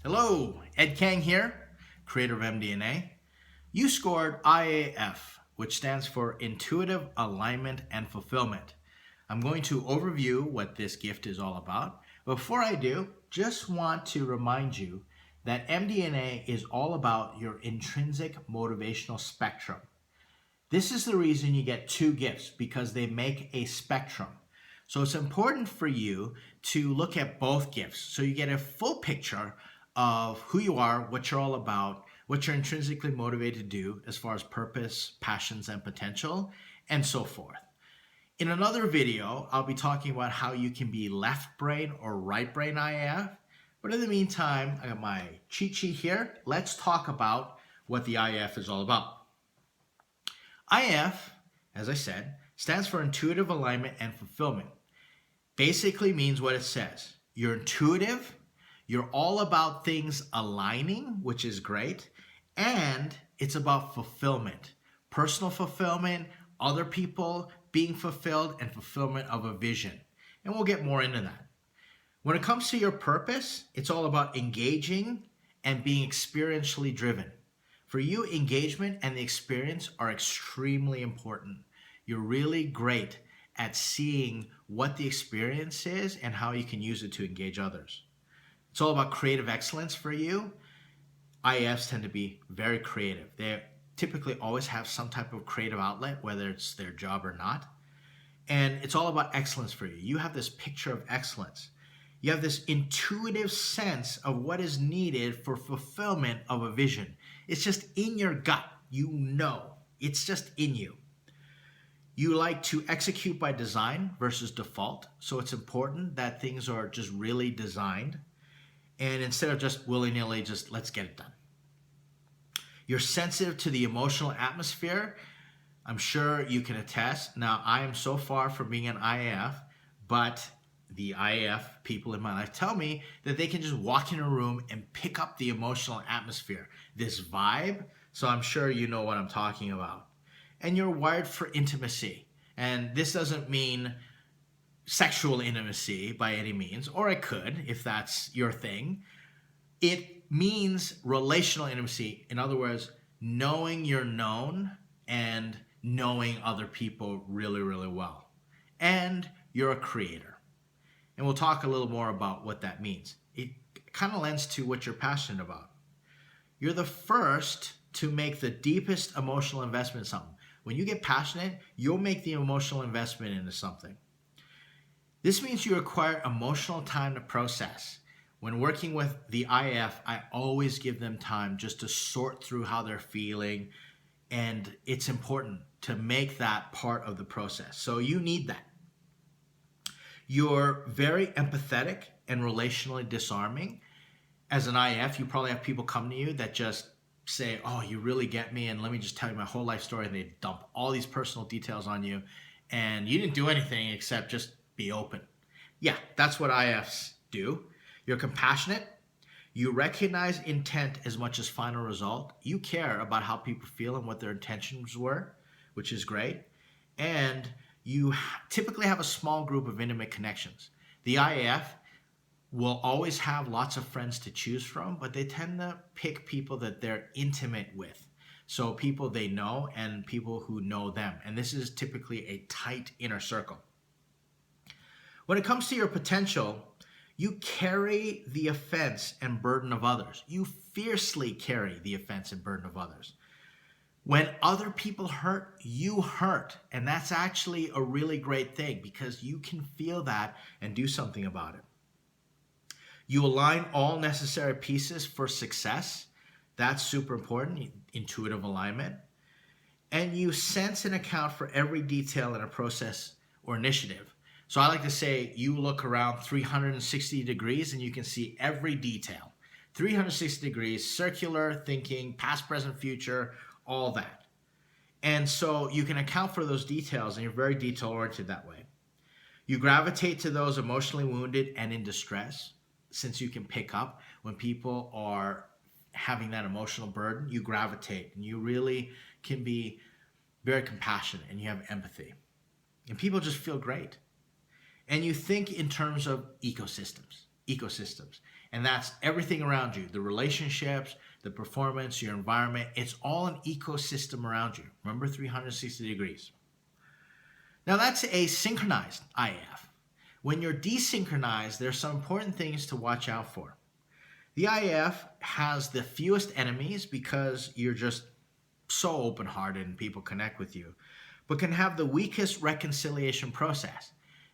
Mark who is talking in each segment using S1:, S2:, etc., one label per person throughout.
S1: Hello, Ed Kang here, creator of MDNA. You scored IAF, which stands for Intuitive Alignment and Fulfillment. I'm going to overview what this gift is all about. Before I do, just want to remind you that MDNA is all about your intrinsic motivational spectrum. This is the reason you get two gifts, because they make a spectrum. So it's important for you to look at both gifts so you get a full picture of who you are, what you're all about, what you're intrinsically motivated to do as far as purpose, passions, and potential, and so forth. In another video, I'll be talking about how you can be left brain or right brain IAF. But in the meantime, I got my cheat sheet here. Let's talk about what the IAF is all about. IAF, as I said, stands for Intuitive Alignment and Fulfillment. Basically means what it says. You're intuitive, you're all about things aligning, which is great, and it's about fulfillment. Personal fulfillment, other people being fulfilled, and fulfillment of a vision. And we'll get more into that. When it comes to your purpose, it's all about engaging and being experientially driven. For you, engagement and the experience are extremely important. You're really great at seeing what the experience is and how you can use it to engage others. It's all about creative excellence for you. IAFs tend to be very creative. They typically always have some type of creative outlet, whether it's their job or not. And it's all about excellence for you. You have this picture of excellence. You have this intuitive sense of what is needed for fulfillment of a vision. It's just in your gut. You know. It's just in you. You like to execute by design versus default. So it's important that things are just really designed. And instead of just willy-nilly, just let's get it done. You're sensitive to the emotional atmosphere. I'm sure you can attest. Now, I am so far from being an IAF, but the IAF people in my life tell me that they can just walk in a room and pick up the emotional atmosphere, this vibe. So I'm sure you know what I'm talking about. And you're wired for intimacy. And this doesn't mean sexual intimacy by any means, or it could if that's your thing. It means relational intimacy. In other words, knowing you're known and knowing other people really, really well. And you're a creator. And we'll talk a little more about what that means. It kind of lends to what you're passionate about. You're the first to make the deepest emotional investment in something. When you get passionate, you'll make the emotional investment into something. This means you require emotional time to process. When working with the IAF, I always give them time just to sort through how they're feeling. And it's important to make that part of the process. So you need that. You're very empathetic and relationally disarming. As an IAF, you probably have people come to you that just say, oh, you really get me, and let me just tell you my whole life story, and they dump all these personal details on you, and you didn't do anything except just be open. Yeah, that's what IAFs do. You're compassionate. You recognize intent as much as final result. You care about how people feel and what their intentions were, which is great. And you typically have a small group of intimate connections. The IAF will always have lots of friends to choose from, but they tend to pick people that they're intimate with. So people they know and people who know them. And this is typically a tight inner circle. When it comes to your potential, you carry the offense and burden of others. You fiercely carry the offense and burden of others. When other people hurt, you hurt. And that's actually a really great thing because you can feel that and do something about it. You align all necessary pieces for success. That's super important, intuitive alignment. And you sense and account for every detail in a process or initiative. So I like to say you look around 360 degrees and you can see every detail. 360 degrees, circular thinking, past, present, future, all that. And so you can account for those details and you're very detail-oriented that way. You gravitate to those emotionally wounded and in distress, since you can pick up when people are having that emotional burden, you gravitate and you really can be very compassionate and you have empathy. And people just feel great. And you think in terms of ecosystems. And that's everything around you, the relationships, the performance, your environment. It's all an ecosystem around you. Remember, 360 degrees. Now that's a synchronized IAF. When you're desynchronized, there's some important things to watch out for. The IAF has the fewest enemies because you're just so open-hearted and people connect with you, but can have the weakest reconciliation process.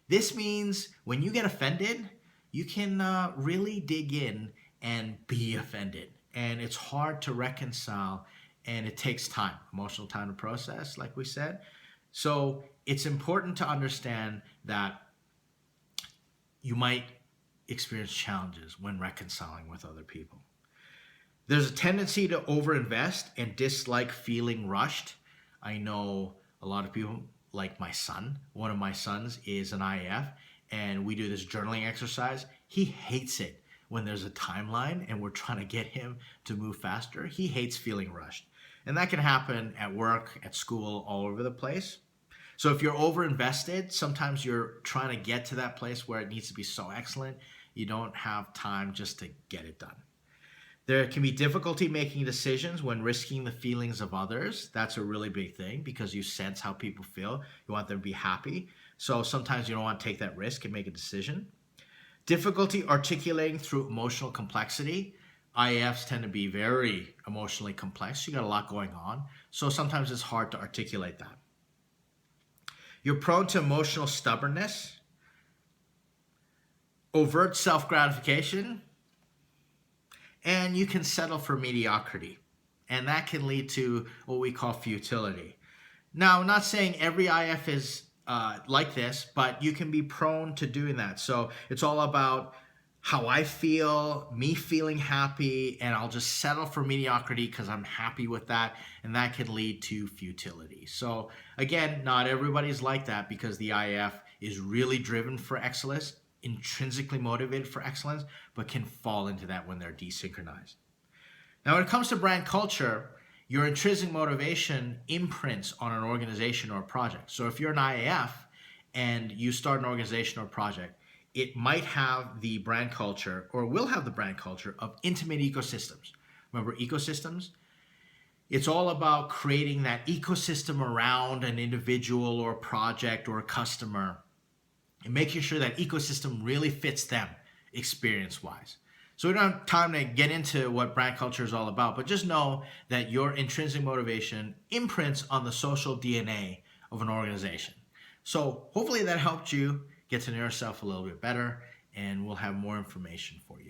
S1: This means when you get offended, you can really dig in and be offended. And it's hard to reconcile, and it takes time, emotional time to process, like we said. So it's important to understand that you might experience challenges when reconciling with other people. There's a tendency to overinvest and dislike feeling rushed. I know a lot of people, like my son. One of my sons is an IAF, and we do this journaling exercise. He hates it when there's a timeline and we're trying to get him to move faster. He hates feeling rushed. And that can happen at work, at school, all over the place. So if you're overinvested, sometimes you're trying to get to that place where it needs to be so excellent, you don't have time just to get it done. There can be difficulty making decisions when risking the feelings of others. That's a really big thing because you sense how people feel. You want them to be happy. So sometimes you don't want to take that risk and make a decision. Difficulty articulating through emotional complexity. IAFs tend to be very emotionally complex. You got a lot going on. So sometimes it's hard to articulate that. You're prone to emotional stubbornness, overt self-gratification, and you can settle for mediocrity. And that can lead to what we call futility. Now, I'm not saying every IAF is like this, but you can be prone to doing that. So it's all about how I feel, me feeling happy, and I'll just settle for mediocrity because I'm happy with that, and that can lead to futility. So again, not everybody's like that because the IAF is really driven for excellence, intrinsically motivated for excellence, but can fall into that when they're desynchronized. Now, when it comes to brand culture, your intrinsic motivation imprints on an organization or a project. So if you're an IAF and you start an organization or project, it might have the brand culture or will have the brand culture of intimate ecosystems. Remember ecosystems? It's all about creating that ecosystem around an individual or a project or a customer and making sure that ecosystem really fits them experience-wise. So we don't have time to get into what brand culture is all about, but just know that your intrinsic motivation imprints on the social DNA of an organization. So hopefully that helped you get to know yourself a little bit better, and we'll have more information for you.